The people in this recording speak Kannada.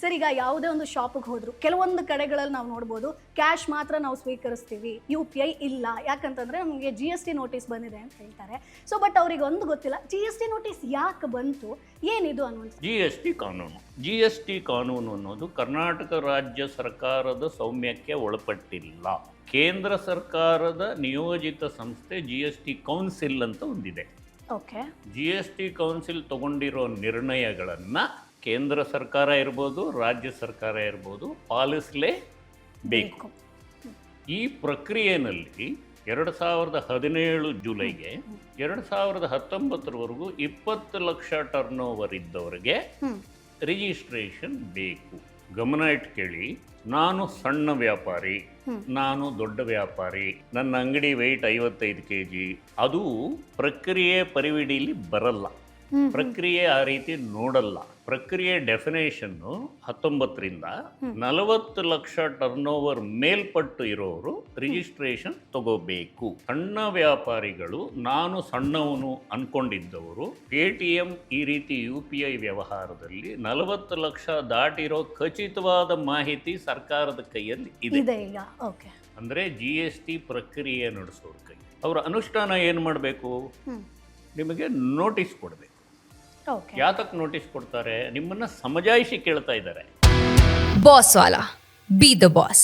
ಸರ್, ಈಗ ಯಾವುದೇ ಒಂದು ಶಾಪಿಗೆ ಹೋದ್ರು ಕೆಲವೊಂದು ಕಡೆಗಳಲ್ಲಿ ನಾವು ನೋಡ್ಬೋದು ಕ್ಯಾಶ್ ಮಾತ್ರ ನಾವು ಸ್ವೀಕರಿಸ್ತೀವಿ, UPI ಇಲ್ಲ. ಯಾಕಂತಂದ್ರೆ ನಮಗೆ GST ನೋಟಿಸ್ ಬಂದಿದೆ ಅಂತ ಹೇಳ್ತಾರೆ. ಸೊ ಬಟ್ ಅವ್ರಿಗೆ ಒಂದು ಗೊತ್ತಿಲ್ಲ, GST ನೋಟಿಸ್ ಯಾಕೆ ಬಂತು, ಏನಿದು ಅನ್ನುವಂಥ. GST ಕಾನೂನು ಅನ್ನೋದು ಕರ್ನಾಟಕ ರಾಜ್ಯ ಸರ್ಕಾರದ ಸೌಮ್ಯಕ್ಕೆ ಒಳಪಟ್ಟಿಲ್ಲ. ಕೇಂದ್ರ ಸರ್ಕಾರದ ನಿಯೋಜಿತ ಸಂಸ್ಥೆ GST ಕೌನ್ಸಿಲ್ ಅಂತ ಒಂದಿದೆ. ಓಕೆ. GST ಕೌನ್ಸಿಲ್ ತಗೊಂಡಿರೋ ನಿರ್ಣಯಗಳನ್ನು ಕೇಂದ್ರ ಸರ್ಕಾರ ಇರ್ಬೋದು, ರಾಜ್ಯ ಸರ್ಕಾರ ಇರ್ಬೋದು, ಪಾಲಿಸಲೇಬೇಕು. ಈ ಪ್ರಕ್ರಿಯೆಯಲ್ಲಿ 2017 ಜುಲೈಗೆ 2019 20 ಲಕ್ಷ ಟರ್ನ್ ಓವರ್ ಇದ್ದವರಿಗೆ ರಿಜಿಸ್ಟ್ರೇಷನ್ ಬೇಕು. ಗಮನ ಇಟ್ಕೊಳ್ಳಿ, ನಾನು ಸಣ್ಣ ವ್ಯಾಪಾರಿ, ನಾನು ದೊಡ್ಡ ವ್ಯಾಪಾರಿ, ನನ್ನ ಅಂಗಡಿ ವೆಯ್ಟ್ 55 kg, ಅದು ಪ್ರಕ್ರಿಯೆ ಪರಿವಿಡಿಲಿ ಬರಲ್ಲ. ಪ್ರಕ್ರಿಯೆ ಆ ರೀತಿ ನೋಡಲ್ಲ. ಪ್ರಕ್ರಿಯೆ ಡೆಫಿನೇಷನ್ನು 19ರಿಂದ 40 ಲಕ್ಷ ಟರ್ನ್ ಓವರ್ ಮೇಲ್ಪಟ್ಟು ಇರೋರು ರಿಜಿಸ್ಟ್ರೇಷನ್ ತಗೋಬೇಕು. ಸಣ್ಣ ವ್ಯಾಪಾರಿಗಳು, ನಾನು ಸಣ್ಣವನು ಅನ್ಕೊಂಡಿದ್ದವರು, ಪೇಟಿಎಂ ಈ ರೀತಿ UPI ವ್ಯವಹಾರದಲ್ಲಿ 40 ಲಕ್ಷ ದಾಟಿರೋ ಖಚಿತವಾದ ಮಾಹಿತಿ ಸರ್ಕಾರದ ಕೈಯಲ್ಲಿ ಇದೆ. ಅಂದ್ರೆ GST ಪ್ರಕ್ರಿಯೆ ನಡೆಸೋರ ಕೈ. ಅವರ ಅನುಷ್ಠಾನ ಏನು ಮಾಡಬೇಕು? ನಿಮಗೆ ನೋಟಿಸ್ ಕೊಡಬೇಕು. ಯಾತಕ್ಕೆ ನೋಟಿಸ್ ಕೊಡ್ತಾರೆ? ನಿಮ್ಮನ್ನ ಸಮಜಾಯಿಷಿ ಕೇಳ್ತಾ ಇದ್ದಾರೆ. Boss Vala, B the boss.